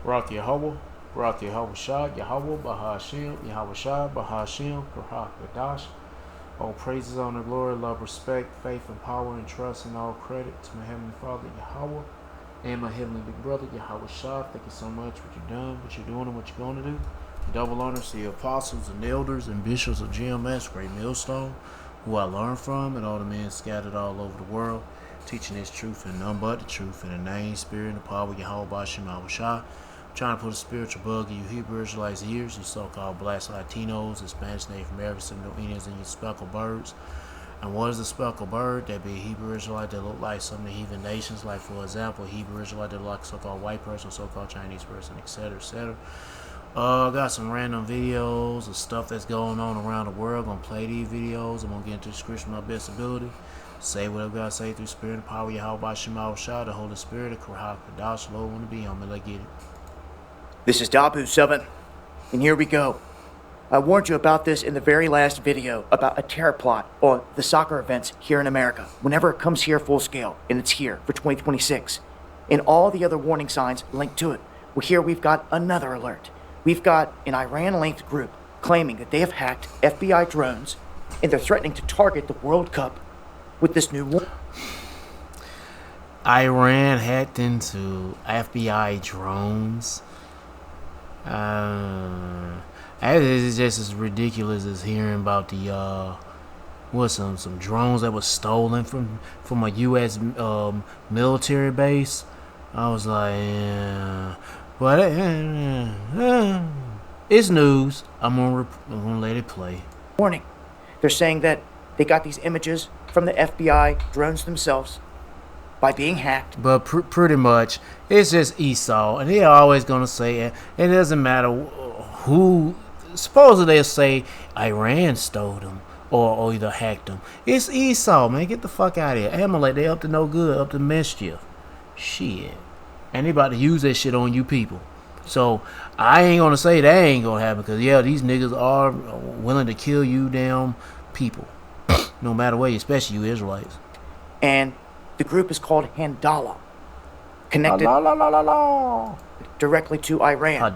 Barak Yahweh, Barak Yahweh Shah, Yahweh Bahashim, Yahweh Shah, Bahashim, Barak Gadash. All praises, honor, glory, love, respect, faith, and power, and trust, and all credit to my Heavenly Father, Yahweh, and my Heavenly Big Brother, Yahweh Shah. Thank you so much for what you've done, what you're doing, and what you're going to do. Double honors to the apostles and elders and bishops of GMS, Great Millstone, who I learned from, and all the men scattered all over the world, teaching this truth and none but the truth in the name, spirit, and the power of Yahweh Bashim Yahweh Shah. Trying to put a spiritual bug in you Hebrew Israelites' ears, you so-called blacks, Latinos, and Spanish Native Americans, Central Indians, and you speckled birds. And what is a speckled bird? That be a Hebrew Israelite that look like some of the heathen nations, like for example, a Hebrew Israelite that look like a so-called white person, so-called Chinese person, etc., etc. I got some random videos of stuff that's going on around the world. Gonna play these videos. I'm gonna get into the description of my best ability. Say what I've got to say through spirit and power, Yahweh Bashim Yahweh Shah, the Holy Spirit, the Kurhak, the Dash, Lord, want to be on me. Let's get it. This is Dabu7, and here we go. I warned you about this in the very last video about a terror plot on the soccer events here in America, whenever it comes here full scale, and it's here for 2026. And all the other warning signs linked to it. Well, here we've got another alert. We've got an Iran-linked group claiming that they have hacked FBI drones, and they're threatening to target the World Cup with this new war. Iran hacked into FBI drones. It's just as ridiculous as hearing about the some drones that was stolen from a U.S. Military base. I was like, yeah. But it's news. I'm gonna let it play. Warning. They're saying that they got these images from the FBI drones themselves by being hacked. But pretty much, it's just Esau, and they're always gonna say it. It doesn't matter who. Supposedly they'll say Iran stole them or either hacked them. It's Esau, man. Get the fuck out of here. Amalek, they up to no good, up to mischief. Shit. And they about to use that shit on you people. So I ain't gonna say that ain't gonna happen, because yeah, these niggas are willing to kill you damn people. No matter what, especially you Israelites. And the group is called Handala, connected directly to Iran.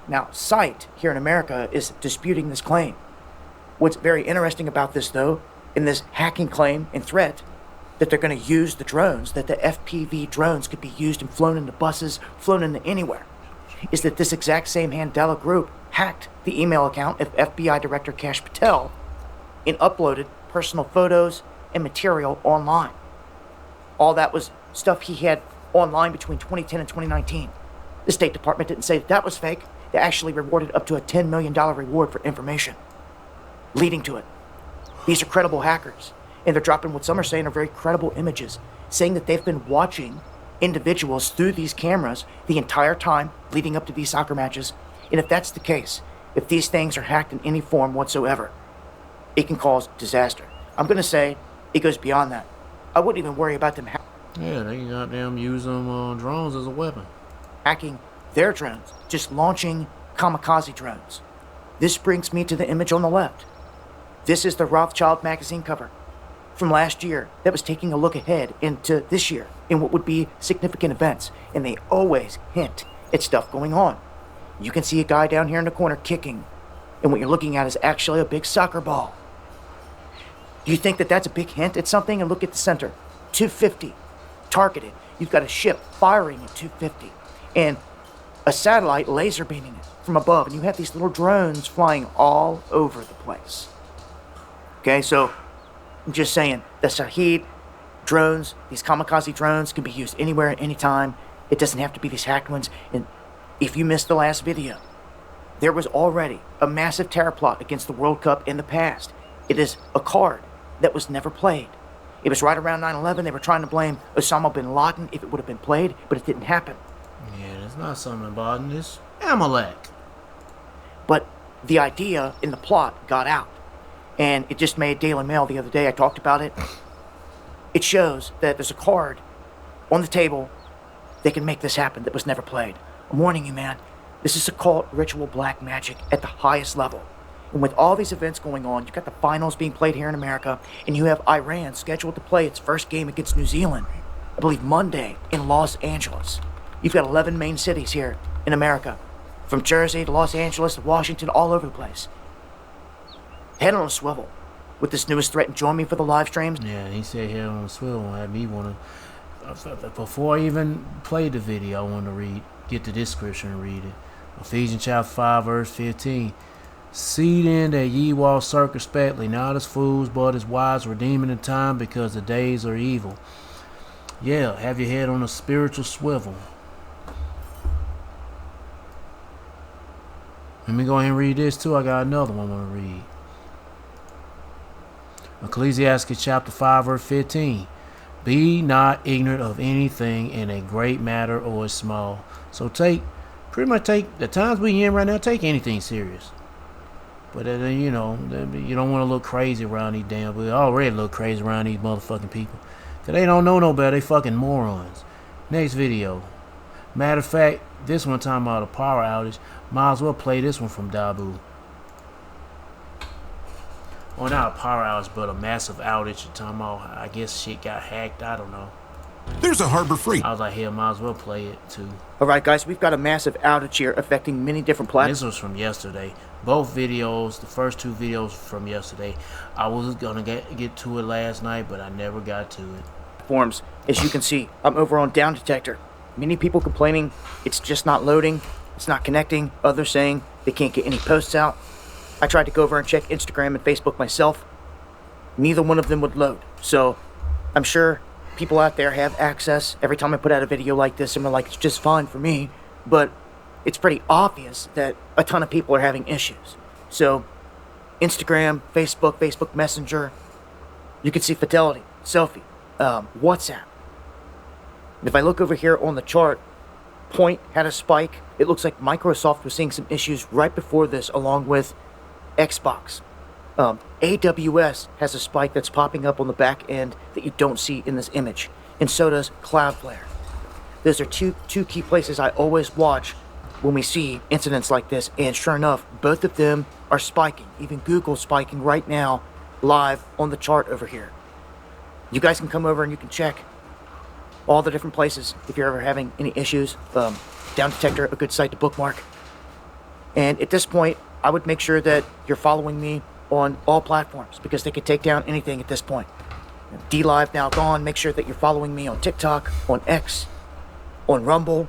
Now, SITE here in America is disputing this claim. What's very interesting about this, though, in this hacking claim and threat, that they're going to use the drones, that the FPV drones could be used and flown into buses, flown into anywhere, is that this exact same Handala group hacked the email account of FBI Director Kash Patel and uploaded personal photos and material online. All that was stuff he had online between 2010 and 2019. The State Department didn't say that was fake. They actually rewarded up to a $10 million reward for information leading to it. These are credible hackers, and they're dropping what some are saying are very credible images, saying that they've been watching individuals through these cameras the entire time leading up to these soccer matches. And if that's the case, if these things are hacked in any form whatsoever, it can cause disaster. I'm going to say it goes beyond that. I wouldn't even worry about them Yeah, they goddamn use them drones as a weapon. hacking their drones, just launching kamikaze drones. This brings me to the image on the left. This is the Rothschild magazine cover from last year that was taking a look ahead into this year in what would be significant events, and they always hint at stuff going on. You can see a guy down here in the corner kicking, and what you're looking at is actually a big soccer ball. Do you think that that's a big hint at something? And look at the center, 250, targeted. You've got a ship firing at 250, and a satellite laser beaming it from above, and you have these little drones flying all over the place. Okay, so I'm just saying, the Shahed drones, these kamikaze drones, can be used anywhere at any time. It doesn't have to be these hacked ones. And if you missed the last video, there was already a massive terror plot against the World Cup in the past. It is a card that was never played. It was right around 9/11. They were trying to blame Osama bin Laden if it would have been played, but it didn't happen. Yeah, there's not something about this. Amalek. But the idea in the plot got out, and it just made Daily Mail the other day. I talked about it. It shows that there's a card on the table that can make this happen that was never played. I'm warning you, man. This is occult ritual black magic at the highest level. And with all these events going on, you've got the finals being played here in America, and you have Iran scheduled to play its first game against New Zealand, I believe Monday, in Los Angeles. You've got 11 main cities here in America, from Jersey to Los Angeles to Washington, all over the place. Head on a swivel with this newest threat and join me for the live streams. Yeah, he said head on a swivel. Had me want to. Before I even played the video, I wanted to get the description and read it. Ephesians chapter 5, verse 15. See then that ye walk circumspectly, not as fools, but as wise, redeeming the time, because the days are evil. Yeah, have your head on a spiritual swivel. Let me go ahead and read this too. I got another one I want to read. Ecclesiastes chapter 5, verse 15. Be not ignorant of anything in a great matter or a small. So pretty much take the times we in right now, take anything serious. But you don't want to look crazy around these damn. We already look crazy around these motherfucking people, cause they don't know no better. They fucking morons. Next video. Matter of fact, this one talking about a power outage. Might as well play this one from Dabu. Well, not a power outage, but a massive outage. Talking about, I guess shit got hacked. I don't know. There's a Harbor Freight. I was like, hell, might as well play it too. Alright guys, we've got a massive outage here affecting many different platforms. This was from yesterday. Both videos, the first two videos from yesterday. I was gonna get to it last night, but I never got to it. As you can see, I'm over on Down Detector. Many people complaining it's just not loading, it's not connecting. Others saying they can't get any posts out. I tried to go over and check Instagram and Facebook myself. Neither one of them would load. So I'm sure people out there have access. Every time I put out a video like this, and they're like, it's just fine for me. But it's pretty obvious that a ton of people are having issues. So Instagram, Facebook Messenger, you can see Fidelity, Selfie, WhatsApp. If I look over here on the chart, Point had a spike. It looks like Microsoft was seeing some issues right before this, along with Xbox. AWS has a spike that's popping up on the back end that you don't see in this image, and so does Cloudflare. Those are two key places I always watch when we see incidents like this, and sure enough, both of them are spiking. Even Google's spiking right now, live on the chart over here. You guys can come over and you can check all the different places if you're ever having any issues. Down Detector, a good site to bookmark. And at this point, I would make sure that you're following me on all platforms, because they could take down anything at this point. DLive now gone. Make sure that you're following me on TikTok, on X, on Rumble,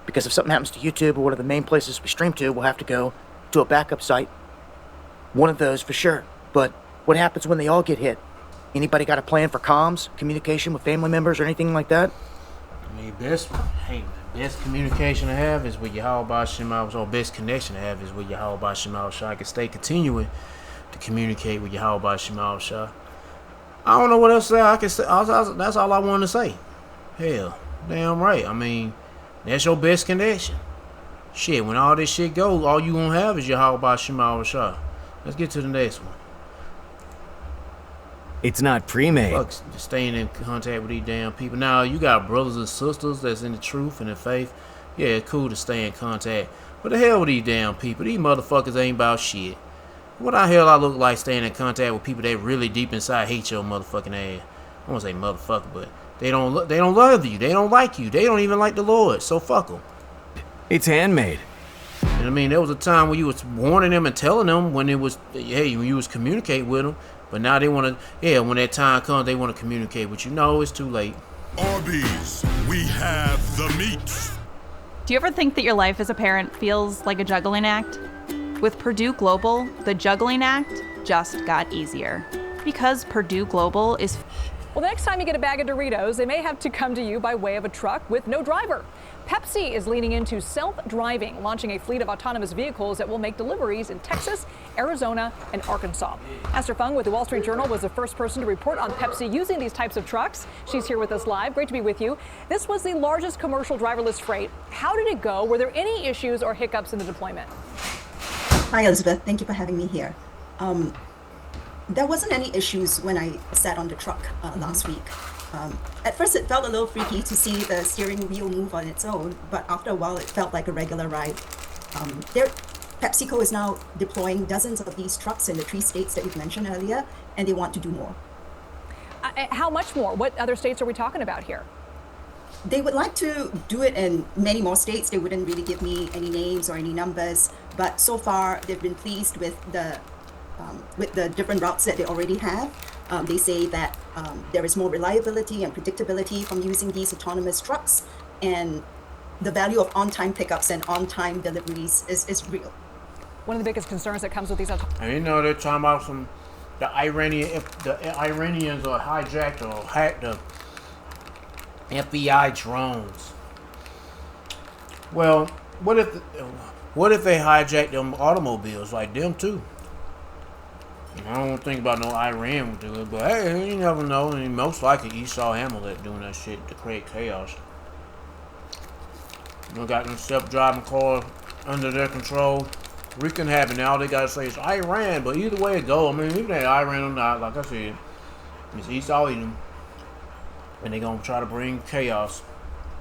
because if something happens to YouTube or one of the main places we stream to, we'll have to go to a backup site. One of those for sure. But what happens when they all get hit? Anybody got a plan for comms, communication with family members or anything like that? I mean, best communication to have is with Yahweh Shema, or best connection to have is with Yahweh Shema Shah. I can stay continuing to communicate with Yahweh Shema Shah. I don't know what else to say. I can say that's all I wanted to say. Hell, damn right. I mean, that's your best connection. Shit, when all this shit goes, all you gonna have is Yahweh Shema Shah. Let's get to the next one. It's not pre-made. Fuck staying in contact with these damn people. Now, you got brothers and sisters that's in the truth and the faith. Yeah, it's cool to stay in contact. But the hell with these damn people. These motherfuckers ain't about shit. What the hell I look like staying in contact with people that really deep inside hate your motherfucking ass? I won't say motherfucker, but they don't love you. They don't like you. They don't even like the Lord. So fuck them. It's handmade. And I mean, there was a time when you was warning them and telling them when when you was communicating with them. But now they want to, when that time comes, they want to communicate with you. No, it's too late. Arby's, we have the meats. Do you ever think that your life as a parent feels like a juggling act? With Purdue Global, the juggling act just got easier. Because Purdue Global is... Well, the next time you get a bag of Doritos, they may have to come to you by way of a truck with no driver. Pepsi is leaning into self-driving, launching a fleet of autonomous vehicles that will make deliveries in Texas, Arizona, and Arkansas. Esther Fung with the Wall Street Journal was the first person to report on Pepsi using these types of trucks. She's here with us live. Great to be with you. This was the largest commercial driverless freight. How did it go? Were there any issues or hiccups in the deployment? Hi, Elizabeth. Thank you for having me here. There wasn't any issues when I sat on the truck last week. At first, it felt a little freaky to see the steering wheel move on its own, but after a while, it felt like a regular ride. PepsiCo is now deploying dozens of these trucks in the 3 states that you've mentioned earlier, and they want to do more. How much more? What other states are we talking about here? They would like to do it in many more states. They wouldn't really give me any names or any numbers, but so far they've been pleased with the different routes that they already have. They say that there is more reliability and predictability from using these autonomous trucks, and the value of on-time pickups and on-time deliveries is real. One of the biggest concerns that comes with these And you know they're talking about the Iranians or hijacked or hacked the FBI drones. Well, what if they hijacked them automobiles like them too? I don't think about no Iran would do it, but hey, you never know. And most likely Esau Hamlet doing that shit to create chaos. You know, got them self-driving cars under their control. Wreaking havoc. Now all they gotta say is Iran, but either way it go, I mean, even if Iran or not, like I said, it's Esau Edom, and they gonna try to bring chaos.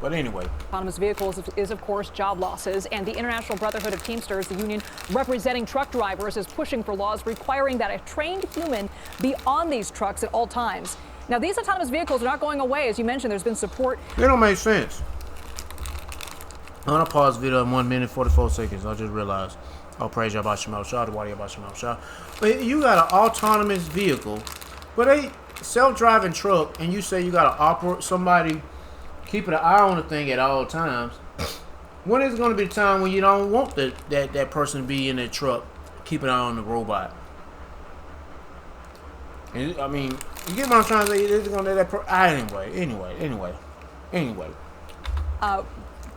But anyway, autonomous vehicles is, of course, job losses. And the International Brotherhood of Teamsters, the union representing truck drivers, is pushing for laws requiring that a trained human be on these trucks at all times. Now, these autonomous vehicles are not going away. As you mentioned, there's been support. They don't make sense. I'm gonna pause the video in 1 minute 44 seconds. I just realized. Oh, praise Yahweh Shema Shah, the Wadi Yahweh Shema Shah. But you got an autonomous vehicle, but a self-driving truck, and you say you got to operate somebody keeping an eye on the thing at all times. When is going to be the time when you don't want that person to be in that truck keeping an eye on the robot? And, I mean, you get what I'm trying to say? It's going to anyway.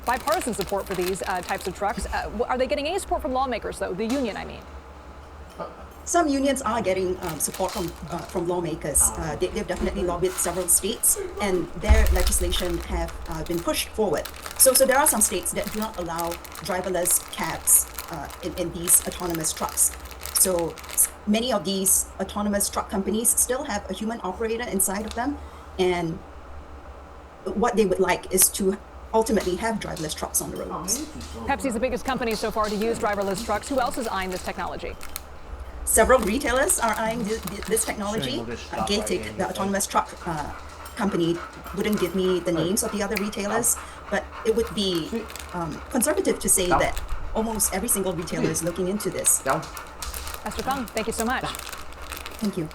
Bipartisan support for these types of trucks. Are they getting any support from lawmakers, though? The union, I mean. Some unions are getting support from lawmakers. They've definitely lobbied several states, and their legislation have been pushed forward. So there are some states that do not allow driverless cabs in these autonomous trucks. So many of these autonomous truck companies still have a human operator inside of them, and what they would like is to ultimately have driverless trucks on the roads. Pepsi's the biggest company so far to use driverless trucks. Who else is eyeing this technology? Several retailers are eyeing this technology. Gatik, the autonomous truck company, wouldn't give me the names of the other retailers, but it would be conservative to say that almost every single retailer is looking into this. Esther Fung, thank you so much. Thank you.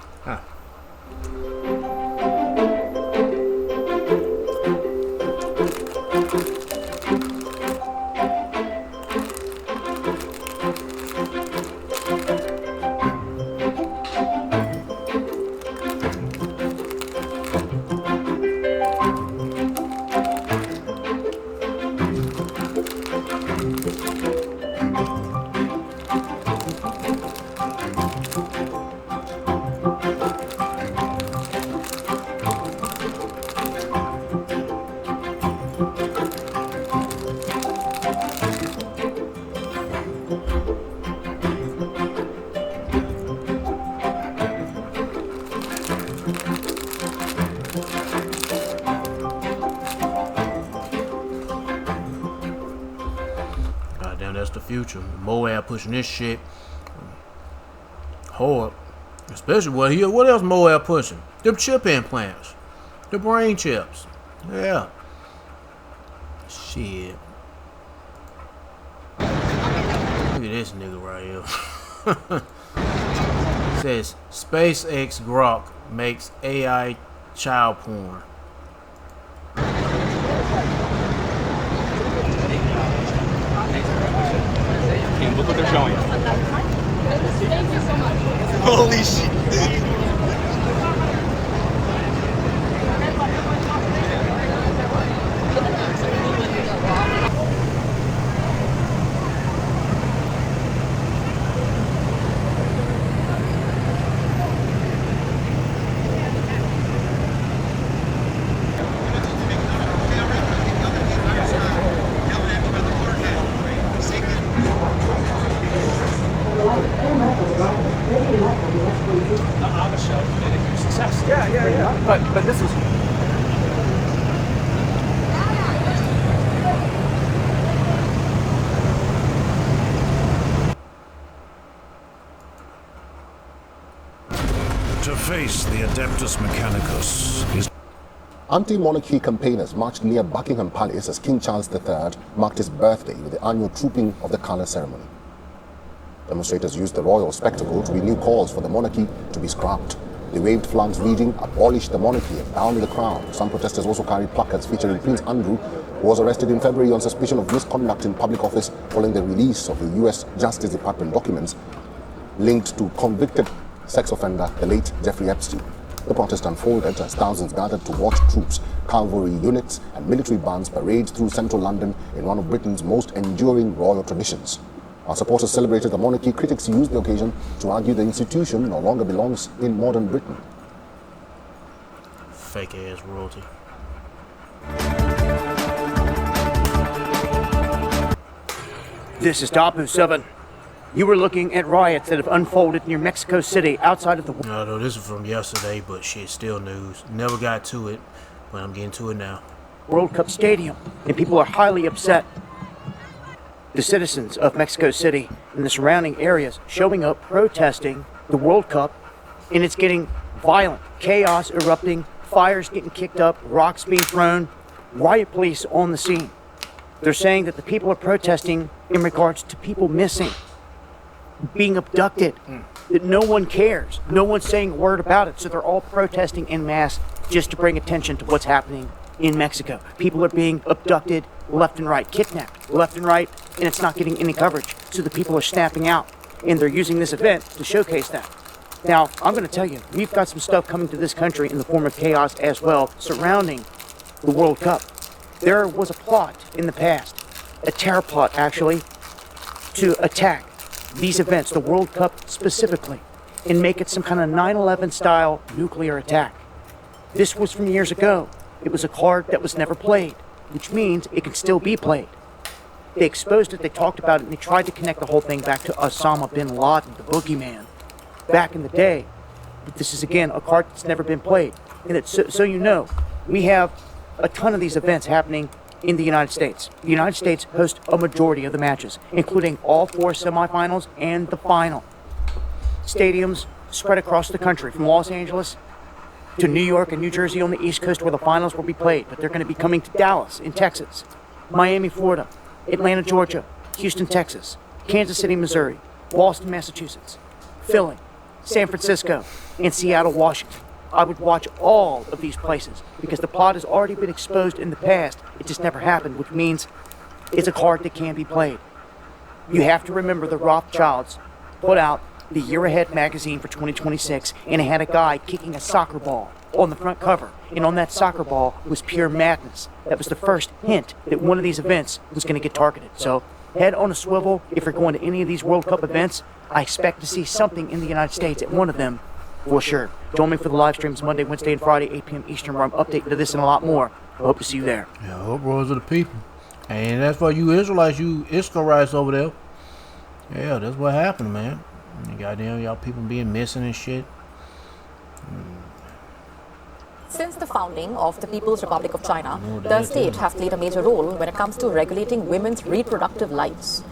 That's the future. Moab pushing this shit hard. Especially what else Moab pushing? Them chip implants. The brain chips. Yeah. Shit. Look at this nigga right here. It says SpaceX Grok makes AI child porn. Look what they're showing. Thank you so much. Holy shit. But this is. To face the Adeptus Mechanicus is Anti-monarchy campaigners marched near Buckingham Palace as King Charles III marked his birthday with the annual trooping of the colour ceremony. Demonstrators used the royal spectacle to renew calls for the monarchy to be scrapped. They waved flags reading, "Abolish the monarchy and down with the crown." Some protesters also carried placards featuring Prince Andrew, who was arrested in February on suspicion of misconduct in public office following the release of the US Justice Department documents linked to convicted sex offender, the late Jeffrey Epstein. The protest unfolded as thousands gathered to watch troops, cavalry units and military bands parade through central London in one of Britain's most enduring royal traditions. Our supporters celebrated the monarchy. Critics used the occasion to argue the institution no longer belongs in modern Britain. Fake ass royalty. This is Dapu 7. You were looking at riots that have unfolded near Mexico City outside of the... No, this is from yesterday, but shit, still news. Never got to it, but I'm getting to it now. World Cup Stadium, and people are highly upset. The citizens of Mexico City and the surrounding areas showing up protesting the World Cup, and it's getting violent. Chaos erupting, fires getting kicked up, rocks being thrown, riot police on the scene. They're saying that the people are protesting in regards to people missing, being abducted, that no one cares. No one's saying a word about it, so they're all protesting en masse just to bring attention to what's happening in Mexico. People are being abducted left and right, kidnapped left and right, and it's not getting any coverage. So the people are snapping out, and they're using this event to showcase that. Now, I'm going to tell you, we've got some stuff coming to this country in the form of chaos as well surrounding the World Cup. There was a plot in the past, a terror plot actually, to attack these events, the World Cup specifically, and make it some kind of 9/11 style nuclear attack. This was from years ago. It was a card that was never played, which means it can still be played. They exposed it, they talked about it, and they tried to connect the whole thing back to Osama bin Laden, the boogeyman, back in the day. But this is, again, a card that's never been played. And it's so you know, we have a ton of these events happening in the United States. The United States hosts a majority of the matches, including all 4 semifinals and the final. Stadiums spread across the country, from Los Angeles to New York and New Jersey on the East Coast, where the finals will be played, but they're going to be coming to Dallas in Texas, Miami, Florida, Atlanta, Georgia, Houston, Texas, Kansas City, Missouri, Boston, Massachusetts, Philly, San Francisco, and Seattle, Washington. I would watch all of these places because the plot has already been exposed in the past. It just never happened, which means it's a card that can be played. You have to remember the Rothschilds put out the Year Ahead magazine for 2026, and it had a guy kicking a soccer ball on the front cover. And on that soccer ball was pure madness. That was the first hint that one of these events was going to get targeted. So head on a swivel if you're going to any of these World Cup events. I expect to see something in the United States at one of them for sure. Join me for the live streams Monday, Wednesday, and Friday, 8 p.m. Eastern, where I'm updating to this and a lot more. I hope to see you there. Yeah, uproars of the people. And that's for you Israelites, you Israelites over there. Yeah, that's what happened, man. Goddamn, y'all people being missing and shit. Since the founding of the People's Republic of China, the state has played a major role when it comes to regulating women's reproductive lives.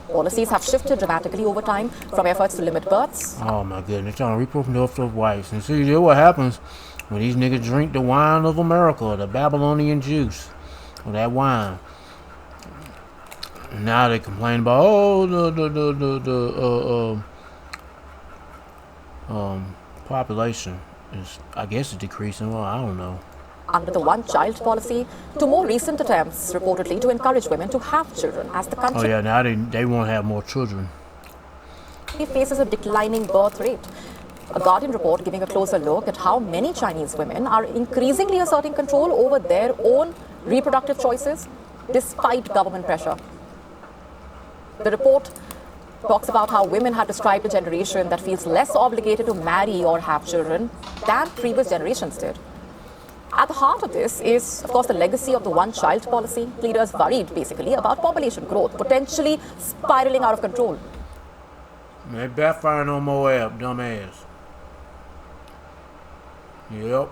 Policies have shifted dramatically over time, from efforts to limit births. Oh my goodness, trying to reproductive wives. And see what happens when these niggas drink the wine of America, the Babylonian juice, or that wine. Now they complain about population is, I guess, it's decreasing. Well, I don't know. Under the one-child policy, to more recent attempts reportedly to encourage women to have children, as the country now they won't have more children. Faces a declining birth rate. A Guardian report giving a closer look at how many Chinese women are increasingly asserting control over their own reproductive choices despite government pressure. The report talks about how women have described a generation that feels less obligated to marry or have children than previous generations did. At the heart of this is, of course, the legacy of the one-child policy. Leaders worried, basically, about population growth potentially spiraling out of control. They backfiring on Moab, dumbass. Yep.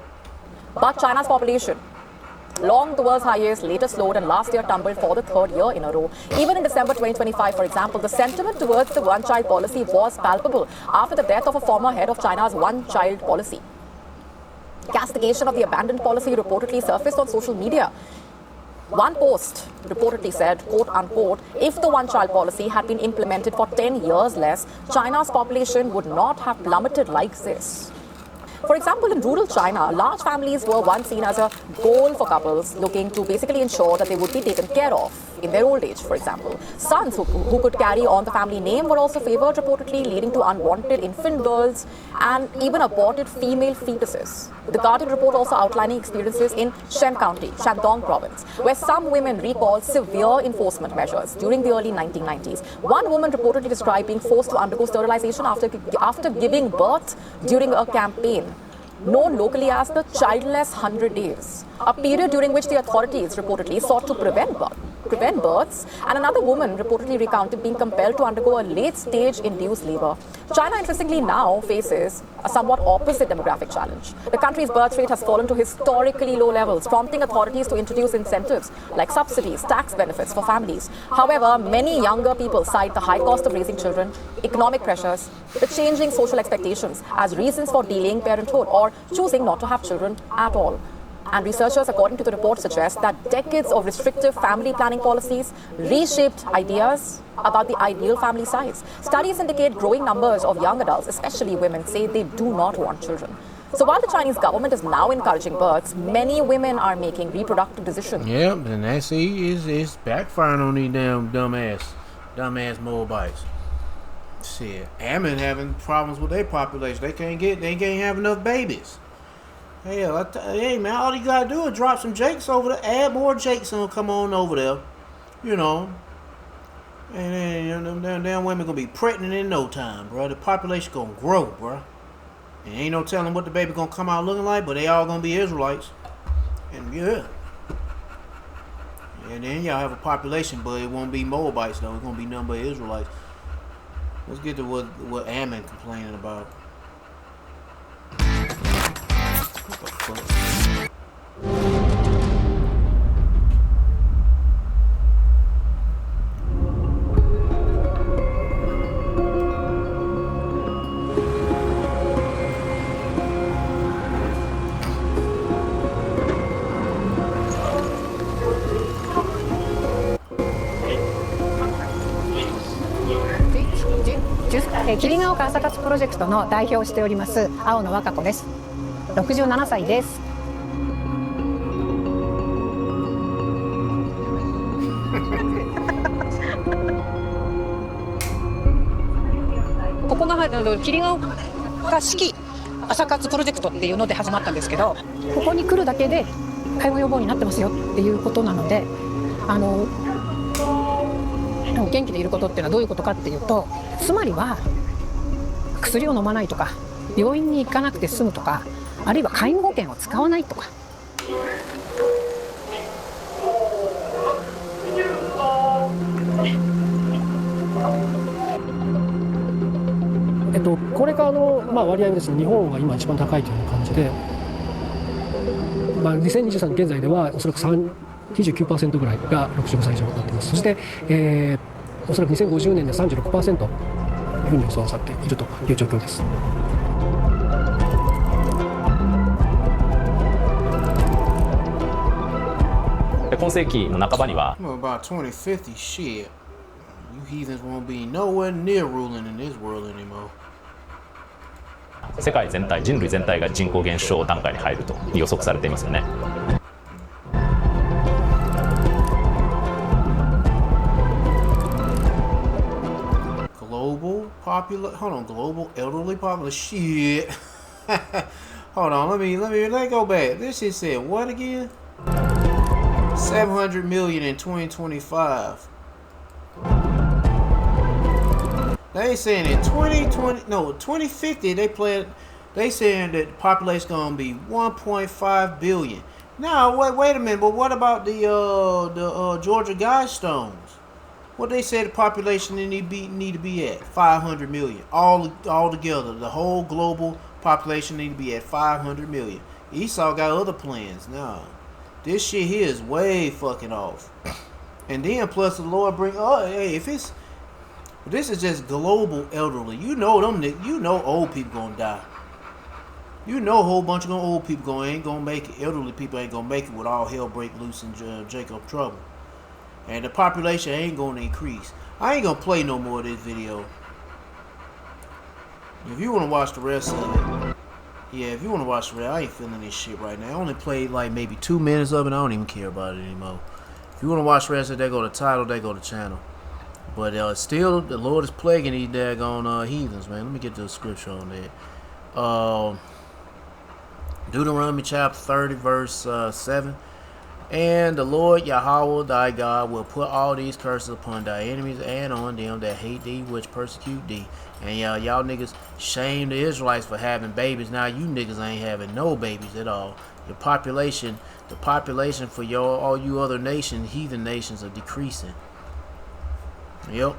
But China's population, long the world's highest, later slowed and last year tumbled for the 3rd year in a row. Even in December 2025, for example, the sentiment towards the one-child policy was palpable after the death of a former head of China's one-child policy. Castigation of the abandoned policy reportedly surfaced on social media. One post reportedly said, quote unquote, if the one-child policy had been implemented for 10 years less, China's population would not have plummeted like this. For example, in rural China, large families were once seen as a goal for couples looking to basically ensure that they would be taken care of in their old age, for example. Sons who could carry on the family name were also favored, reportedly leading to unwanted infant girls and even aborted female fetuses. The Guardian report also outlining experiences in Shen County, Shandong province, where some women recalled severe enforcement measures during the early 1990s. One woman reportedly described being forced to undergo sterilization after giving birth during a campaign known locally as the Childless 100 Days, a period during which the authorities reportedly sought to prevent births, and another woman reportedly recounted being compelled to undergo a late-stage induced labor. China, interestingly, now faces a somewhat opposite demographic challenge. The country's birth rate has fallen to historically low levels, prompting authorities to introduce incentives like subsidies, tax benefits for families. However, many younger people cite the high cost of raising children, economic pressures, the changing social expectations as reasons for delaying parenthood or choosing not to have children at all. And researchers, according to the report, suggest that decades of restrictive family planning policies reshaped ideas about the ideal family size. Studies indicate growing numbers of young adults, especially women, say they do not want children. So while the Chinese government is now encouraging births, many women are making reproductive decisions. Yep, and that's it's backfiring on these damn dumbass Moabites. Shit, Ammon having problems with their population. They can't have enough babies. Hell, hey man, all you gotta do is drop some Jakes over there, add more Jakes and come on over there, you know. And then them damn women gonna be pregnant in no time, bro. The population gonna grow, bro. And ain't no telling what the baby gonna come out looking like, but they all gonna be Israelites. And yeah. And then y'all have a population, but it won't be Moabites though. It's gonna be nothing but Israelites. Let's get to what Ammon complaining about. What the fuck?霧ヶ丘朝活プロジェクトの代表をしております青野和歌子です。67歳です。ここの霧ヶ丘式朝活プロジェクトっていうので始まったんですけど、ここに来るだけで介護予防になってますよっていうことなので、元気でいることっていうのはどういうことかっていうと、つまりは薬を飲まないとか、病院に行かなくて済むとか、あるいは介護保険を使わないとか。これからの、割合はですね、日本が今一番高いという感じで、2023年現在ではおそらく29% ぐらいが65歳以上になっています。そして、おそらく2050年で 36% というふうに予想されているという状況です。今世紀の半ばには About 2050, shit. You heathens won't be nowhere near ruling in this world anymore. 世界全体、人類全体が人口減少段階に入ると予測されていますよね。Global elderly population. Shit. Hold on, let go back. This shit said what again? 700 million in 2025. They saying in 2050 they saying that the population gonna be 1.5 billion. Now wait a minute, but what about the Georgia Guidestones? What they said the population need to be at 500 million all together. The whole global population need to be at 500 million. Esau got other plans. Nah, this shit here is way fucking off. And then plus the Lord if this is just global elderly. You know old people gonna die. You know a whole bunch of old people ain't gonna make it. Elderly people ain't gonna make it with all hell break loose in Jacob trouble. And the population ain't gonna increase. I ain't gonna play no more of this video. If you wanna watch the rest of it, yeah, if you wanna watch the rest, I ain't feeling this shit right now. I only played like maybe 2 minutes of it. I don't even care about it anymore. If you wanna watch the rest of it, they go to title, they go to channel. But still, the Lord is plaguing these daggone heathens, man. Let me get the scripture on that. Deuteronomy chapter 30, verse 7. And the Lord Yahweh thy God will put all these curses upon thy enemies and on them that hate thee, which persecute thee. And y'all niggas shame the Israelites for having babies. Now you niggas ain't having no babies at all. The population for all you other nations, heathen nations, are decreasing. Yep.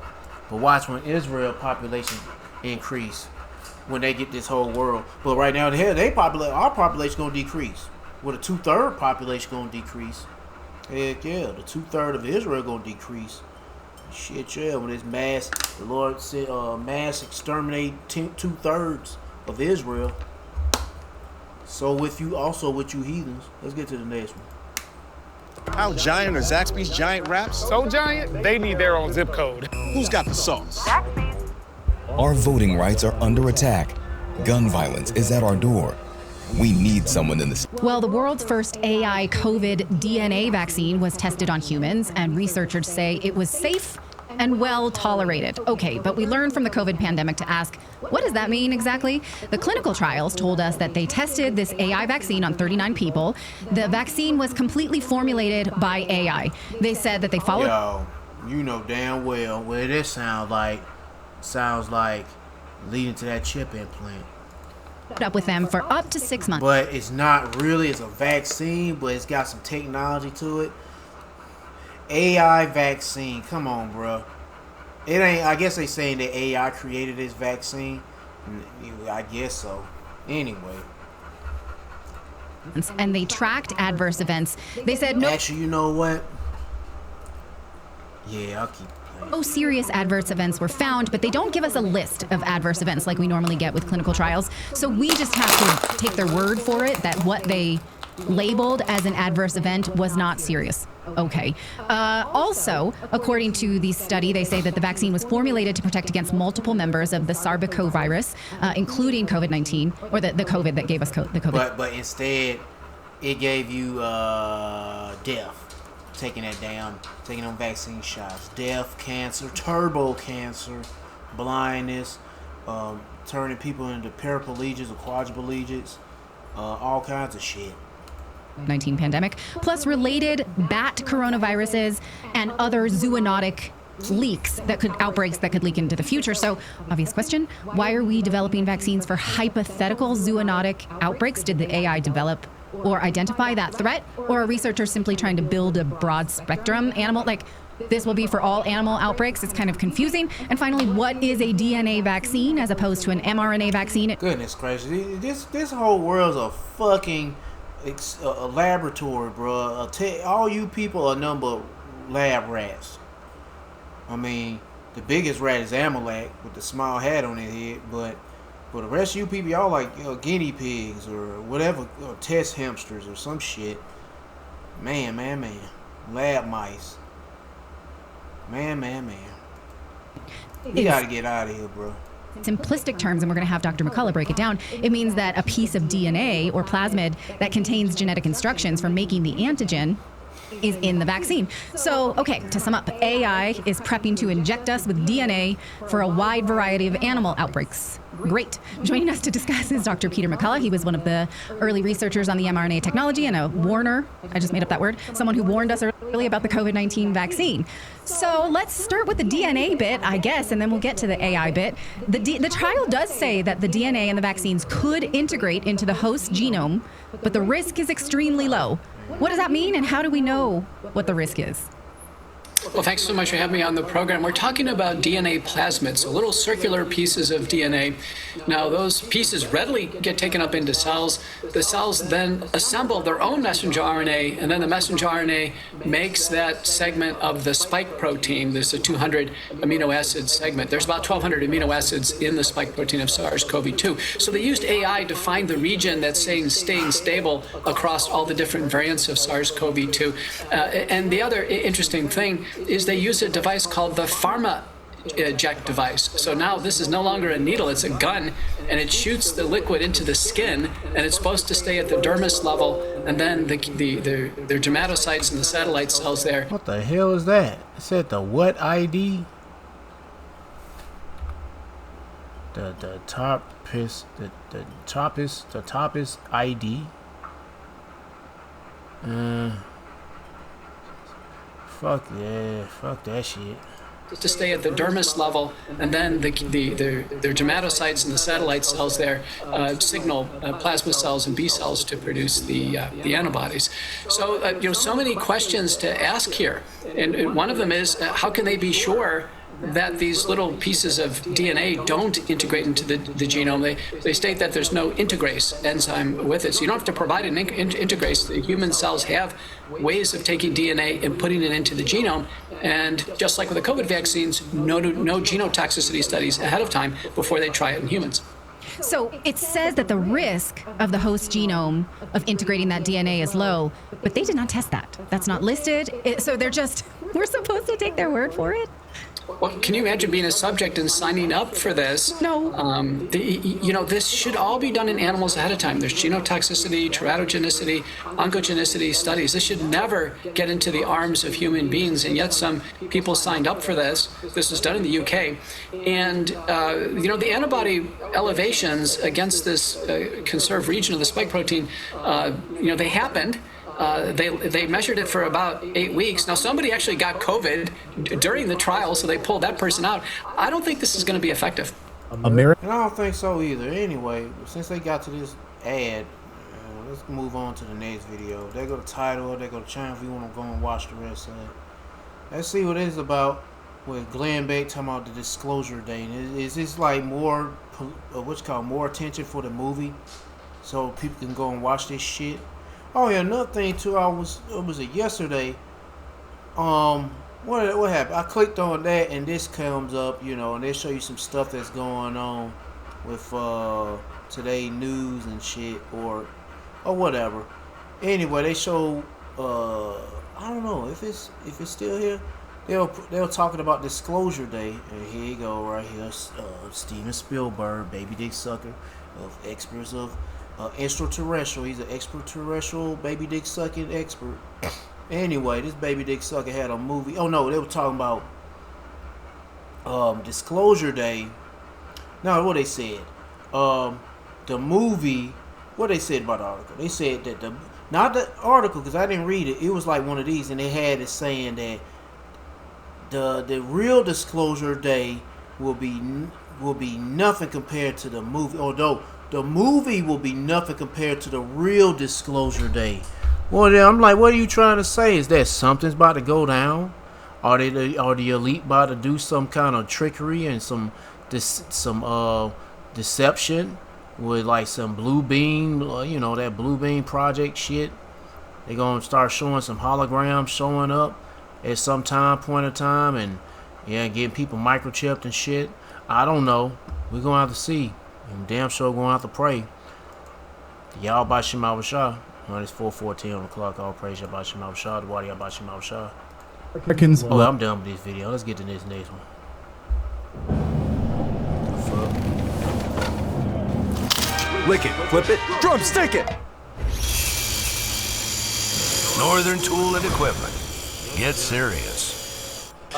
But watch when Israel population increase, when they get this whole world. But right now, our population gonna decrease. With a 2/3 population gonna decrease. Heck yeah, the 2/3 of Israel gonna decrease. Shit yeah, when it's mass, the Lord said mass exterminate 2/3 of Israel. So with you heathens. Let's get to the next one. How giant are Zaxby's giant wraps? So giant, they need their own zip code. Who's got the sauce? Our voting rights are under attack. Gun violence is at our door. We need someone in this. Well, the world's first AI COVID DNA vaccine was tested on humans, and researchers say it was safe and well tolerated. Okay, but we learned from the COVID pandemic to ask, what does that mean exactly? The clinical trials told us that they tested this AI vaccine on 39 people. The vaccine was completely formulated by AI. They said that they followed... Yo, you know damn well what this sounds like leading to that chip implant. Up with them for up to 6 months. But it's not really, it's a vaccine, but it's got some technology to it. AI vaccine, come on, bro. It ain't, I guess they saying that AI created this vaccine. I guess so. Anyway. And they tracked adverse events. They said no. Actually, you know what? Yeah, I'll keep playing. No serious adverse events were found, but they don't give us a list of adverse events like we normally get with clinical trials. So we just have to take their word for it that what they labeled as an adverse event was not serious. Okay. Also, according to the study, they say that the vaccine was formulated to protect against multiple members of the SARS-CoV virus, including COVID-19, or the COVID that gave us the COVID. But instead, it gave you death. Taking them vaccine shots. Death, cancer, turbo cancer, blindness, turning people into paraplegics or quadriplegics, all kinds of shit. 19 pandemic, plus related bat coronaviruses and other zoonotic outbreaks that could leak into the future. So, obvious question, why are we developing vaccines for hypothetical zoonotic outbreaks? Did the AI develop or identify that threat, or are researchers simply trying to build a broad spectrum animal? Like, this will be for all animal outbreaks. It's kind of confusing. And finally, what is a DNA vaccine as opposed to an mRNA vaccine? Goodness gracious, this whole world's a fucking a laboratory, bro. All you people are number lab rats. I mean, the biggest rat is Amalek with the small hat on his head, but the rest of you people, y'all like guinea pigs or whatever, test hamsters or some shit. Man. Lab mice. Man. You gotta get out of here, bro. Simplistic terms, and we're going to have Dr. McCullough break it down. It means that a piece of DNA or plasmid that contains genetic instructions for making the antigen is in the vaccine. So, okay, to sum up, AI is prepping to inject us with DNA for a wide variety of animal outbreaks. Great. Joining us to discuss is Dr. Peter McCullough. He was one of the early researchers on the mRNA technology and a warner. I just made up that word. Someone who warned us early about the COVID-19 vaccine. So let's start with the DNA bit, I guess, and then we'll get to the AI bit. The trial does say that the DNA in the vaccines could integrate into the host genome, but the risk is extremely low. What does that mean, and how do we know what the risk is? Well, thanks so much for having me on the program. We're talking about DNA plasmids, so little circular pieces of DNA. Now, those pieces readily get taken up into cells. The cells then assemble their own messenger RNA, and then the messenger RNA makes that segment of the spike protein. There's a 200 amino acid segment. There's about 1,200 amino acids in the spike protein of SARS-CoV-2. So they used AI to find the region that's staying stable across all the different variants of SARS-CoV-2. And the other interesting thing is they use a device called the Pharma Eject device. So now this is no longer a needle, it's a gun, and it shoots the liquid into the skin, and it's supposed to stay at the dermis level, and then their dermatocytes and the satellite cells there. What the hell is that? It said the what ID? The topist ID. Fuck yeah, fuck that shit. To stay at the dermis level, and then their dermatocytes and the satellite cells there signal plasma cells and B cells to produce the antibodies. So so many questions to ask here, and one of them is how can they be sure that these little pieces of DNA don't integrate into the genome? They state that there's no integrase enzyme with it, so you don't have to provide an integrase. The human cells have ways of taking DNA and putting it into the genome, and just like with the COVID vaccines, no genotoxicity studies ahead of time before they try it in humans. So it says that the risk of the host genome of integrating that DNA is low, but they did not test that. That's not listed. So we're supposed to take their word for it? Well, can you imagine being a subject and signing up for this? No. This should all be done in animals ahead of time. There's genotoxicity, teratogenicity, oncogenicity studies. This should never get into the arms of human beings, and yet some people signed up for this. This was done in the UK. And, the antibody elevations against this conserved region of the spike protein, they happened. They measured it for about 8 weeks. Now, somebody actually got COVID during the trial, so they pulled that person out. I don't think this is going to be effective. And I don't think so either. Anyway, since they got to this ad, let's move on to the next video. They go to title, they go to channel if you want to go and watch the rest of it. Let's see what it's about with Glenn Beck talking about the disclosure date. Is this like more attention for the movie so people can go and watch this shit? Oh yeah, another thing too. It was yesterday. What happened? I clicked on that and this comes up, and they show you some stuff that's going on with Today News and shit or whatever. Anyway, they show I don't know if it's still here. They were talking about Disclosure Day, and here you go right here. Steven Spielberg, baby dick sucker of experts of. Extraterrestrial. He's an extraterrestrial baby dick sucking expert. Anyway, this baby dick sucker had a movie. Oh no, they were talking about Disclosure Day. No, what they said. The movie. What they said about the article. They said that not the article because I didn't read it. It was like one of these, and they had it saying that the real Disclosure Day will be nothing compared to the movie. Although the movie will be nothing compared to the real Disclosure Day. Well, then I'm like, what are you trying to say? Is that something's about to go down? Are the elite about to do some kind of trickery and some deception with like some Blue Beam, that Blue Beam project shit? They're gonna start showing some holograms showing up at some point in time and getting people microchipped and shit. I don't know. We're gonna have to see. I'm damn sure gonna have to pray. Y'all by Shema Shah. It's 4:14 on the clock. All praise Yahweh Shema Shah. The water Yahweh Shema Shah. Oh, I'm done with this video. Let's get to this next one. Lick it, flip it, drumstick it. Northern Tool and Equipment. Get serious.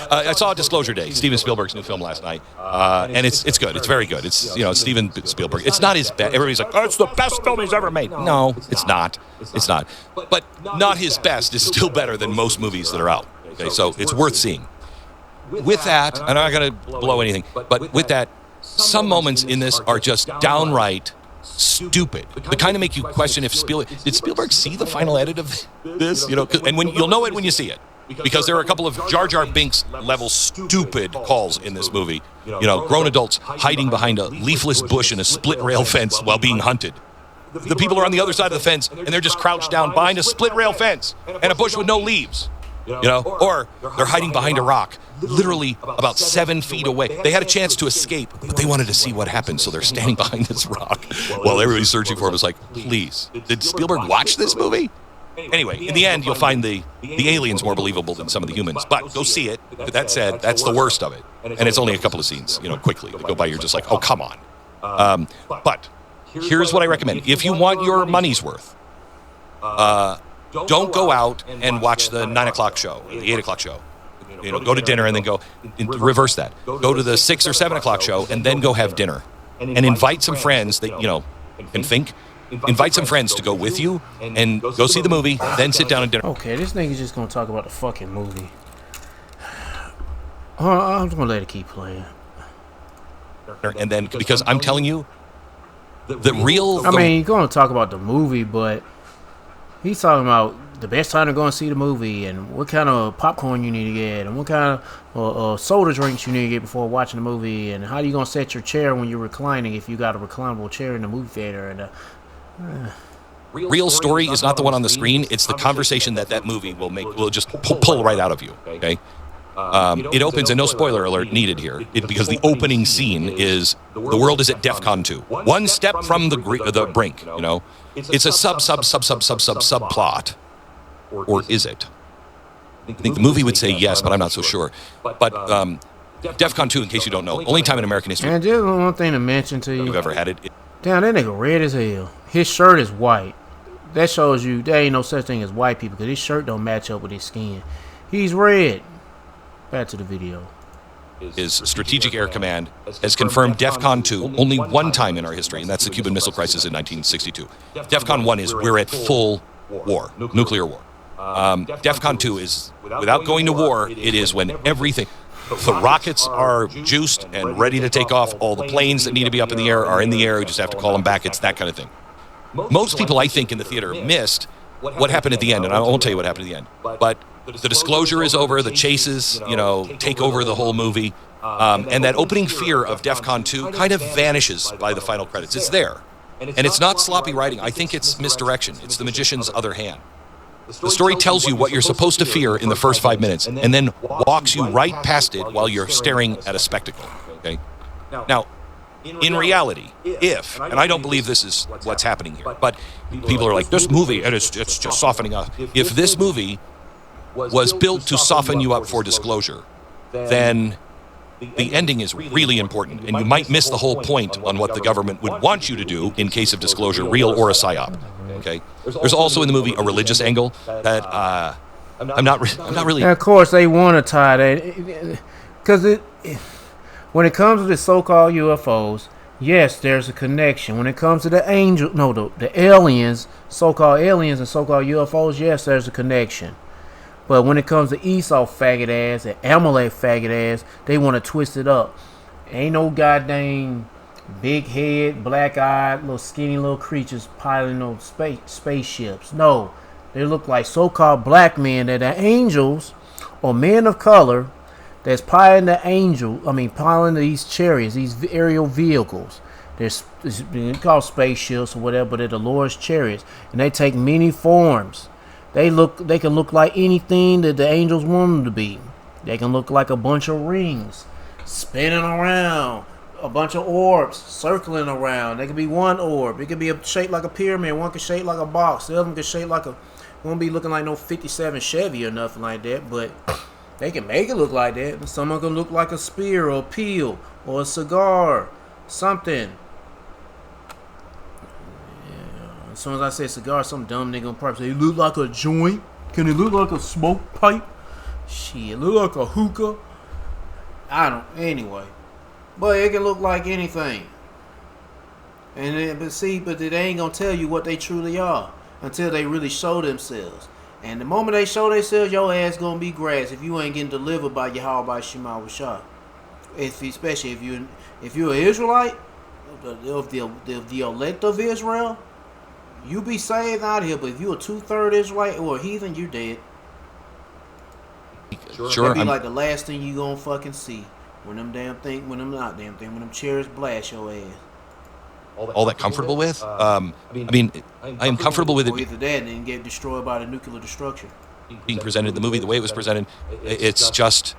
I saw Disclosure Day, Steven Spielberg's new film last night, and it's good. It's very good. It's Steven Spielberg. It's not his best. Everybody's like, oh, it's the best film he's ever made. No, it's not. It's not. But not his best is still better than most movies that are out. Okay, so it's worth seeing. With that, and I'm not going to blow anything, but with that, some moments in this are just downright stupid. The kind of make you question if did Spielberg see the final edit of this? And when you'll know it when you see it. because there are a couple of Jar Jar Binks level stupid calls in this movie. You know, grown adults hiding behind a leafless bush in a split rail fence while being hunted. The people are on the other side of the fence, and they're just crouched down behind a split rail fence and a bush with no leaves. You know, or they're hiding behind a rock, literally about 7 feet away. They had a chance to escape, but they wanted to see what happened, so they're standing behind this rock while everybody's searching for him. It's like, please, did Spielberg watch this movie? Anyway, in the end, you'll find the aliens more believable than some of the humans. But go see it. But that said, that's the worst of it. And it's only a couple of scenes, you know, quickly. They go by, you're just like, oh, come on. But here's what I recommend. If you want your money's worth, don't go out and watch the 9 o'clock show, or the 8 o'clock show. You know, go to dinner and then go, reverse that. Go to the 6 or 7 o'clock show and then go have dinner. And invite some friends that, you know, can think. Invite some friends to go with you and go see the movie, then sit down and dinner. Okay, this nigga's just gonna talk about the fucking movie. I'm just gonna let it keep playing. And then, because I'm telling you, the real... I mean, you're gonna talk about the movie, but he's talking about the best time to go and see the movie and what kind of popcorn you need to get and what kind of soda drinks you need to get before watching the movie and how you gonna set your chair when you're reclining if you got a reclinable chair in the movie theater and real story is not the one on the screen. It's the conversation that movie will just pull right out of you. Okay, it opens, and no spoiler alert needed here, because the opening scene is the world is at DEFCON 2, one step from the brink. You know, it's a subplot, or is it? I think the movie would say yes, but I'm not so sure. But DEFCON 2, in case you don't know, only time in American history. And just one thing to mention to you, you've ever had it. Damn, that nigga red as hell. His shirt is white. That shows you there ain't no such thing as white people because his shirt don't match up with his skin. He's red. Back to the video. Is Strategic Air Command has confirmed DEFCON 2 only one time in our history, and that's the Cuban Missile Crisis in 1962. DEFCON 1 is we're at full war, nuclear war. DEFCON 2 is, without going to war, it is when everything... The rockets are juiced and ready to take off. All the planes that need to be up in the air are in the air. You just have to call them back. It's that kind of thing. Most people, I think, in the theater missed what happened at the end, and I won't tell you what happened at the end. But the disclosure is over. The chases, you know, take over the whole movie. And that opening fear of DEFCON 2 kind of vanishes by the final credits. It's there. And it's not sloppy writing. I think it's misdirection. It's the magician's other hand. The story tells you what you're supposed to fear in the first 5 minutes and then walks you right past it while you're staring at a spectacle. Okay? Now, in reality, and I don't believe this is what's happening here, but people are like, this movie, and it's just softening up. If this movie was built to soften you up for disclosure, then the ending is really important, and you might miss the whole point on what the government would want you to do in case of disclosure, real or a psyop. Okay. There's also in the movie a religious angle that I'm not really. And of course, they want to tie that because when it comes to the so-called UFOs, yes, there's a connection. When it comes to the aliens, so-called aliens and so-called UFOs, yes, there's a connection. But when it comes to Esau faggot ass and Amalek faggot ass, they want to twist it up. Ain't no goddamn big head, black eyed, little skinny little creatures piloting those spaceships. No, they look like so-called black men that are angels or men of color that's piloting these chariots, these aerial vehicles. They're called spaceships or whatever, but they're the Lord's chariots, and they take many forms. They can look like anything that the angels want them to be. They can look like a bunch of rings spinning around, a bunch of orbs circling around. They could be one orb. It could be shaped like a pyramid. One could shape like a box. The other one could shape like won't be looking like no 57 Chevy or nothing like that, but they can make it look like that. Some of them can look like a spear or a peel or a cigar, something. As soon as I say cigar, some dumb nigga on purpose say, it look like a joint? Can it look like a smoke pipe? Shit, it look like a hookah? Anyway. But it can look like anything. But they ain't gonna tell you what they truly are until they really show themselves. And the moment they show themselves, your ass gonna be grass if you ain't getting delivered by Yahweh Shema Washah. Especially if you're an Israelite, the elect of Israel, you be saved out here. But if you're a 2/3 Israelite or a heathen, you dead. Sure. That'd be like the last thing you gonna fucking see when them chairs blast your ass. All that comfortable with? I mean, I am comfortable with it. Or either that and then get destroyed by the nuclear destruction. Being presented in the movie, the way it was presented, it's just,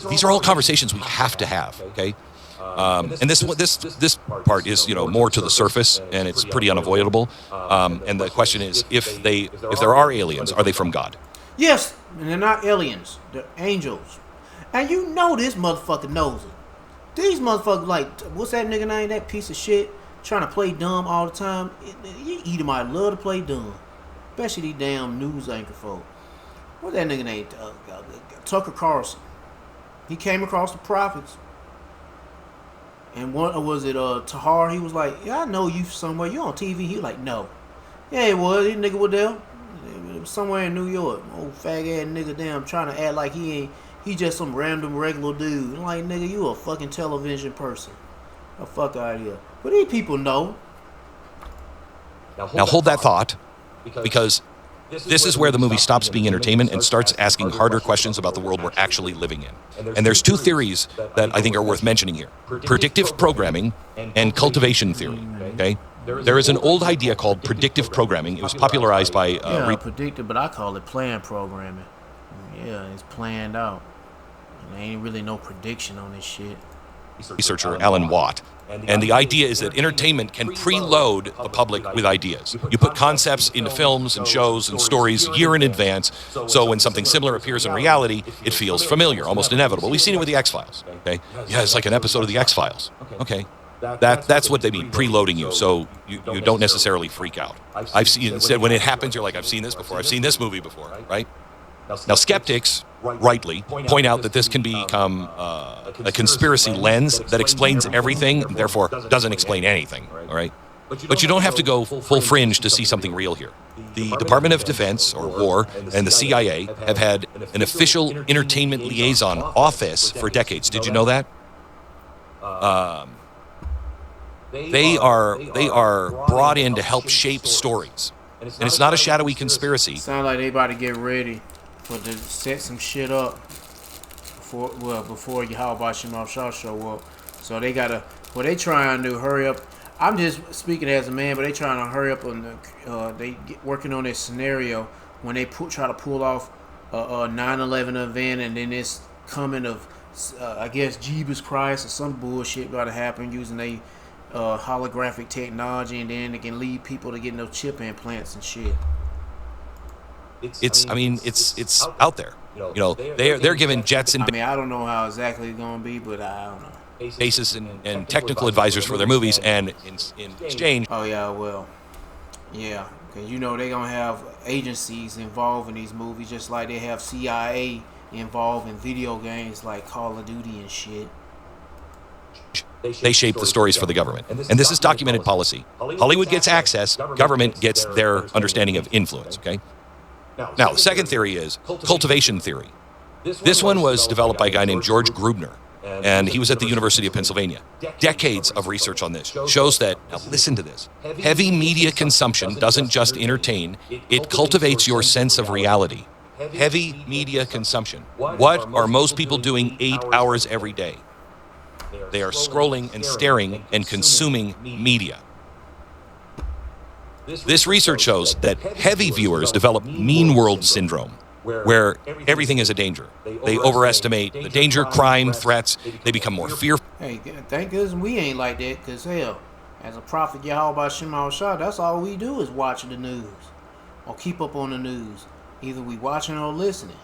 these are all conversations we have to have, okay? And this part is, you know, more to the surface, and it's pretty unavoidable. And the question is, if there are aliens, are they from God? Yes, and they're not aliens. They're angels. And you know this motherfucker knows it. These motherfuckers, like, what's that nigga name? That piece of shit trying to play dumb all the time. He might love to play dumb, especially these damn news anchor folk. What's that nigga name? Tucker Carlson. He came across the prophets. And was it Tahar? He was like, yeah, I know you somewhere. You on TV? He was like, no. Yeah, it was. This nigga was there. It was somewhere in New York. Old fag ass nigga damn trying to act like he just some random regular dude. I'm like, nigga, you a fucking television person. The fuck out of here. But these people know. Now hold that thought, because this is where the movie stops being entertainment and starts asking harder questions about the world we're actually living in. And there's two theories that I think are worth mentioning here. Predictive programming and cultivation theory, okay? There is an old idea called predictive programming. It was popularized by... predictive, but I call it planned programming. Yeah, it's planned out. And there ain't really no prediction on this shit. Researcher Alan Watt. And the idea is that entertainment can preload the public with ideas. You put concepts into films and shows and stories a year in advance, so when something similar appears in reality, it feels familiar, almost inevitable. We've seen it with the X-Files, okay? Yeah, it's like an episode of the X-Files. Okay. That's what they mean, preloading you, so you don't necessarily freak out. I've seen, instead, when it happens, you're like, I've seen this before, I've seen this movie before, right? Now, skeptics, rightly, point out that this can become a conspiracy lens that explains everything, and therefore doesn't explain anything, all right? But you don't have to go full fringe to see something real here. The Department of Defense, or War, and the CIA have had an official entertainment liaison office for decades. Did you know that? They are brought in to help shape stories. And it's not a shadowy conspiracy. Sound like they about to get ready to set some shit up before Yahweh Shema Shah show up. So they gotta, they trying to hurry up. I'm just speaking as a man, but they trying to hurry up on working on this scenario when they try to pull off a 9/11 event, and then this coming of I guess Jeebus Christ or some bullshit got to happen using a holographic technology, and then it can lead people to getting those chip implants and shit. It's out there. You know, they're giving jets and... I mean, I don't know how exactly it's going to be, but I don't know. Basis and technical advisors for their movies, and in exchange... Oh, yeah, well, yeah. Because, you know, they're going to have agencies involved in these movies, just like they have CIA involved in video games like Call of Duty and shit. They shape the stories for the government. And this is documented policy. Hollywood gets access, government gets their understanding of influence, okay? Now, the second theory is cultivation theory. This one was developed by a guy named George Grubner, and he was at the University of Pennsylvania. Decades of research on this shows that, now listen to this, heavy media consumption doesn't just entertain, it cultivates your sense of reality. Heavy media consumption. What are most people doing 8 hours every day? They are scrolling and staring and consuming media. This research shows that heavy viewers develop mean world syndrome, where everything is a danger. They overestimate the danger, crime, threats. They become more fearful. Hey, thank goodness we ain't like that, because hell, as a prophet Yahweh Shema Shah, that's all we do is watch the news or keep up on the news. Either we watching or listening.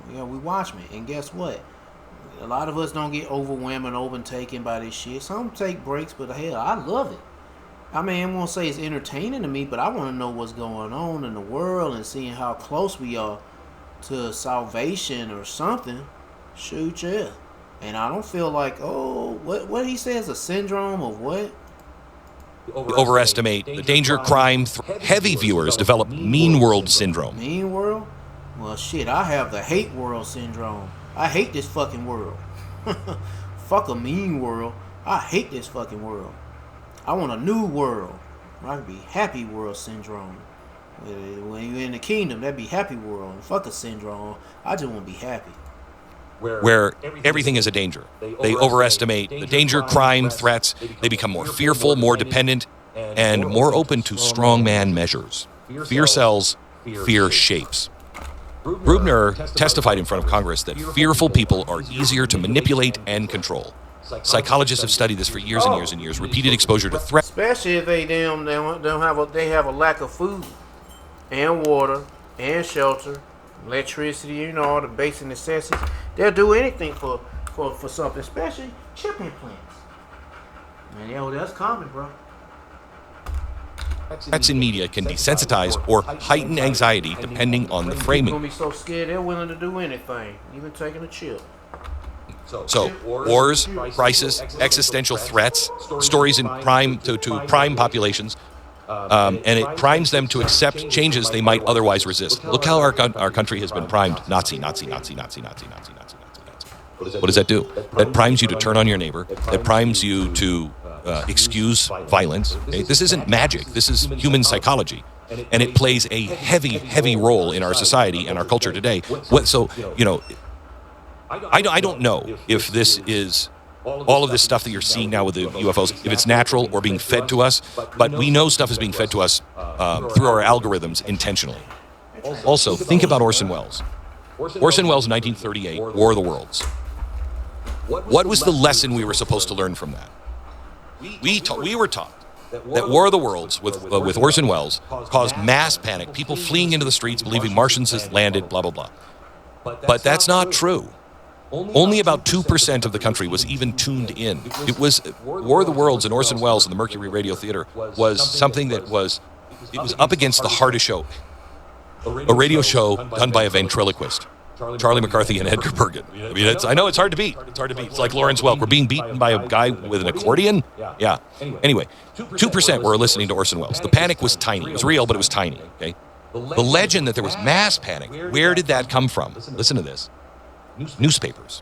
You know, we watch me, and guess what? A lot of us don't get overwhelmed and overtaken by this shit. Some take breaks, but hell, I love it. I mean, I won't say it's entertaining to me, but I want to know what's going on in the world and seeing how close we are to salvation or something. Shoot, yeah. And I don't feel like, what he says, a syndrome of what? Overestimate the danger, crime, heavy viewers develop mean world syndrome. Mean world? Well, shit, I have the hate world syndrome. I hate this fucking world. Fuck a mean world. I hate this fucking world. I want a new world. I could be happy world syndrome. When you're in the kingdom, that'd be happy world. Fuck a syndrome. I just want to be happy. where everything is a danger. They overestimate the danger, crime, threats. They become more fearful, more dependent, and more open to strongman measures. Fear sells, fear shapes. Grubner testified in front of Congress that fearful people are easier to manipulate and control. Psychologists have studied this for years and years and years. Repeated exposure to threats, especially if they have a lack of food and water and shelter, electricity, all the basic necessities. They'll do anything for something, especially chip implants. Man, that's common, bro. Threats in media can desensitize or heighten anxiety depending on the framing. They're gonna be so scared they're willing to do anything, even taking a chip. So, wars, crisis, existential threats, stories in prime to prime populations, and it primes them to accept changes they might otherwise resist. Look how our country has been primed: Nazi, Nazi, Nazi, Nazi, Nazi, Nazi, Nazi, Nazi, Nazi. What does that do? That primes you to turn on your neighbor. That primes you to excuse violence. Okay? This isn't magic. This is human psychology, and it plays a heavy, heavy role in our society and our culture today. I don't know if this is all of this stuff that you're seeing now with the UFOs, if it's natural or being fed to us, but we know stuff is being fed to us through our algorithms intentionally. Also, think about Orson Welles. Orson Welles, 1938, War of the Worlds. What was the lesson we were supposed to learn from that? We were taught that War of the Worlds with Orson Welles caused mass panic, people fleeing into the streets, believing Martians had landed, blah, blah, blah. But that's not true. Only about 2% of the country was even tuned in. It was War of the Worlds and Orson Welles and the Mercury Radio Theater was something that was up against the hardest show. A radio show done by a ventriloquist, Charlie McCarthy and Edgar Bergen. I mean, I know it's hard to beat. It's like Lawrence Welk. We're being beaten by a guy with an accordion. Yeah. Anyway, 2% were listening to Orson Welles. The panic was tiny. It was real, but it was tiny. Okay. The legend that there was mass panic. Where did that come from? Listen to this. Newspapers.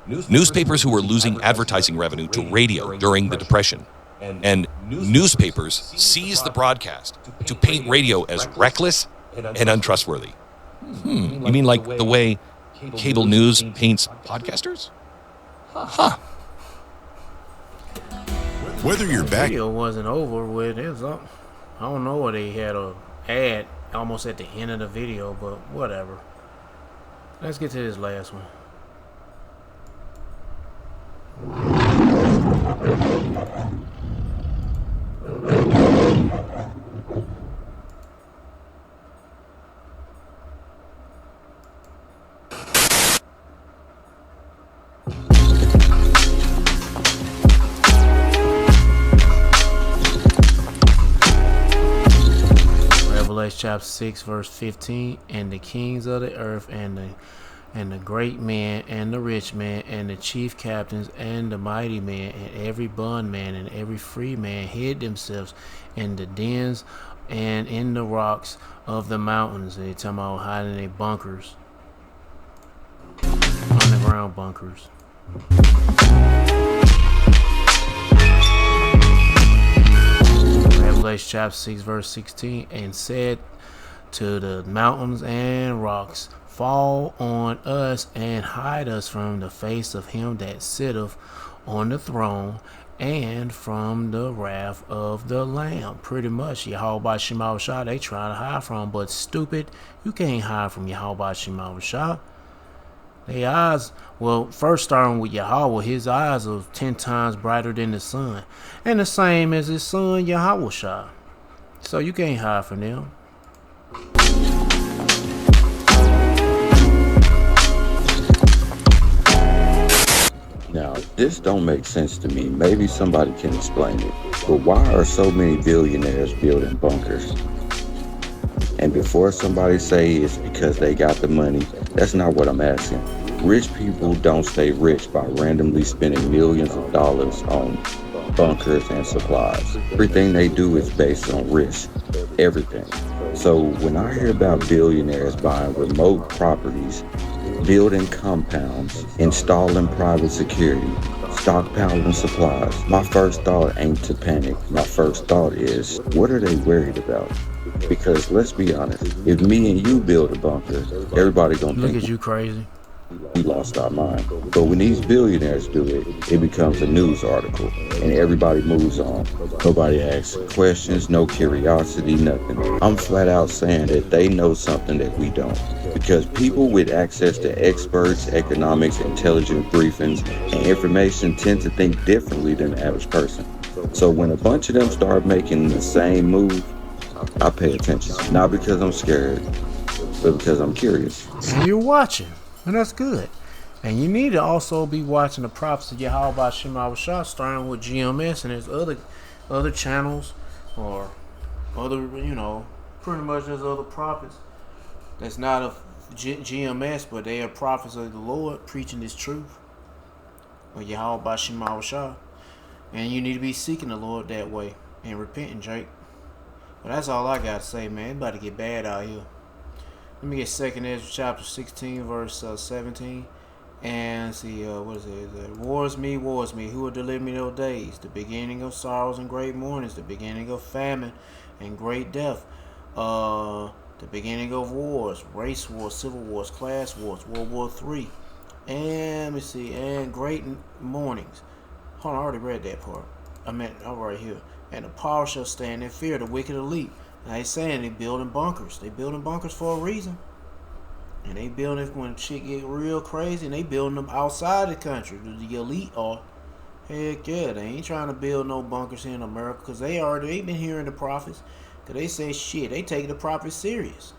Newspapers who were losing advertising revenue to radio during the Depression. And newspapers seized the broadcast to paint radio as reckless and untrustworthy. You mean like the way cable news paints podcasters? Huh. Whether you're back... The video wasn't over with. It was up. I don't know where they had a ad almost at the end of the video, but whatever. Let's get to this last one. Revelation chapter 6 verse 15, and the kings of the earth and the great men and the rich man and the chief captains and the mighty man and every bondman and every free man hid themselves in the dens and in the rocks of the mountains. They talking about hiding in bunkers, underground bunkers. Revelation chapter 6 verse 16, and said to the mountains and rocks, fall on us and hide us from the face of him that sitteth on the throne and from the wrath of the Lamb. Pretty much Yahweh Shema Shah they try to hide from, but stupid, you can't hide from Yahweh Shema Shah. Their eyes, well, first starting with Yahweh, his eyes are 10 times brighter than the sun, and the same as his son Yahweh Shah. So you can't hide from them. Now, this don't make sense to me. Maybe somebody can explain it. But why are so many billionaires building bunkers? And before somebody say it's because they got the money, that's not what I'm asking. Rich people don't stay rich by randomly spending millions of dollars on bunkers and supplies. Everything they do is based on risk. Everything. So when I hear about billionaires buying remote properties, building compounds, installing private security, stockpiling supplies, my first thought ain't to panic. My first thought is, what are they worried about? Because let's be honest, if me and you build a bunker, everybody gonna Look think at you crazy. we lost our mind. But when these billionaires do it, it becomes a news article and everybody moves on. Nobody asks questions, no curiosity, nothing. I'm flat out saying that they know something that we don't. Because people with access to experts, economics, intelligent briefings, and information tend to think differently than the average person. So when a bunch of them start making the same move, I pay attention. Not because I'm scared, but because I'm curious. And you're watching, and that's good. And you need to also be watching the prophets of Yahweh Shema Shah, starting with GMS, and there's other channels or other, pretty much there's other prophets that's not of GMS, but they are prophets of the Lord preaching this truth of Yahweh Shema Shah. And you need to be seeking the Lord that way and repenting, Jake. But that's all I got to say, man. It's about to get bad out here. Let me get 2nd Ezra chapter 16, verse 17. And see, what is it? Wars me, who will deliver me those days? The beginning of sorrows and great mournings, the beginning of famine and great death, the beginning of wars, race wars, civil wars, class wars, World War III. And let me see, and great mournings. Hold on, I already read that part. I meant, right here. And the power shall stand in fear, the wicked elite. Now they saying they building bunkers. They building bunkers for a reason. And they building when shit get real crazy, and they building them outside the country. The elite are. Heck yeah, they ain't trying to build no bunkers here in America, because they been hearing the prophets. Because they say shit, they taking the prophets serious.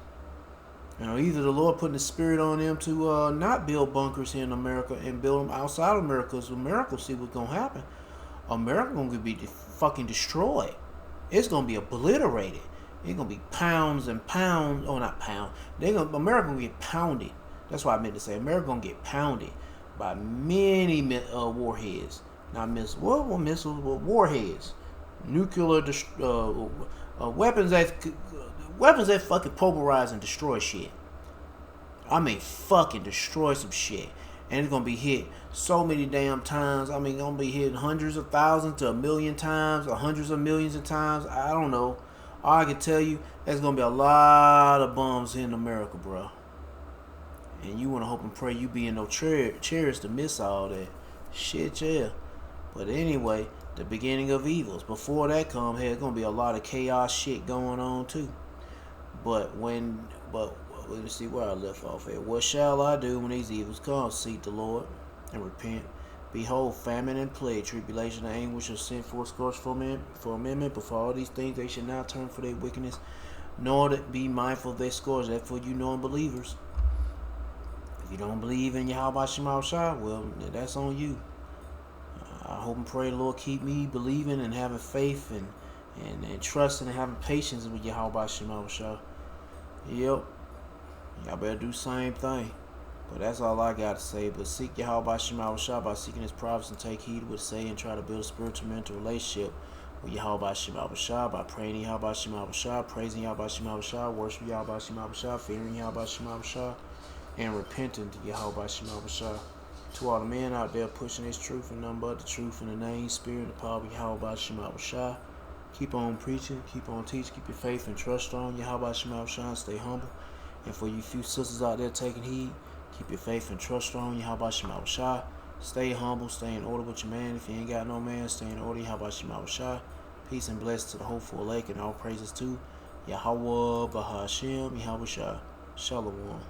Either the Lord putting the spirit on them to not build bunkers here in America and build them outside of America, because America, see what's going to happen. America going to be fucking destroyed. It's going to be obliterated. It's going to be pounds and pounds. Oh, not pounds. America going to get pounded. That's what I meant to say. America going to get pounded by many warheads. Not missiles. What missiles? Warheads. Nuclear weapons that fucking pulverize and destroy shit. I mean, fucking destroy some shit. And it's gonna be hit so many damn times. I mean, gonna be hit hundreds of thousands to 1 million times, or hundreds of millions of times. I don't know. All I can tell you, there's gonna be a lot of bombs in America, bro. And you wanna hope and pray you be in no chairs to miss all that. Shit, yeah. But anyway, the beginning of evils. Before that come, there's gonna be a lot of chaos shit going on too. But let me see where I left off at. What shall I do when these evils come? Seek the Lord and repent. Behold, famine and plague, tribulation and anguish are sent for a scourge for amendment. But for all these things they should not turn for their wickedness, nor to be mindful of their scourge. That for you non-believers. If you don't believe in Yahweh Shema Shah, well, that's on you. I hope and pray the Lord keep me believing and having faith and trusting and having patience with Yahweh Shema Shah. Yep. Y'all better do the same thing. But that's all I got to say. But seek Yahweh Shema Shah by seeking his prophets and take heed what say and try to build a spiritual mental relationship with Yahweh Shema Shah by praying Yahweh Shema Shah, praising Yahweh Shema Shah, worshiping Yahweh Shema Shah, fearing Yahweh Shema Shah, and repenting to Yahweh Shema Shah. To all the men out there pushing this truth and nothing but the truth in the name, spirit, and the power of Yahweh Shema Shah. Keep on preaching, keep on teaching, keep your faith and trust on Yahweh Shema Shah, and stay humble. And for you few sisters out there taking heed, keep your faith and trust on Yahweh Shema Shah. Stay humble, stay in order with your man. If you ain't got no man, stay in order, Yahweh Shema Shah. Peace and blessings to the hopeful lake and all praises to Yahweh Bahashem, Yahweh Shah. Shalom.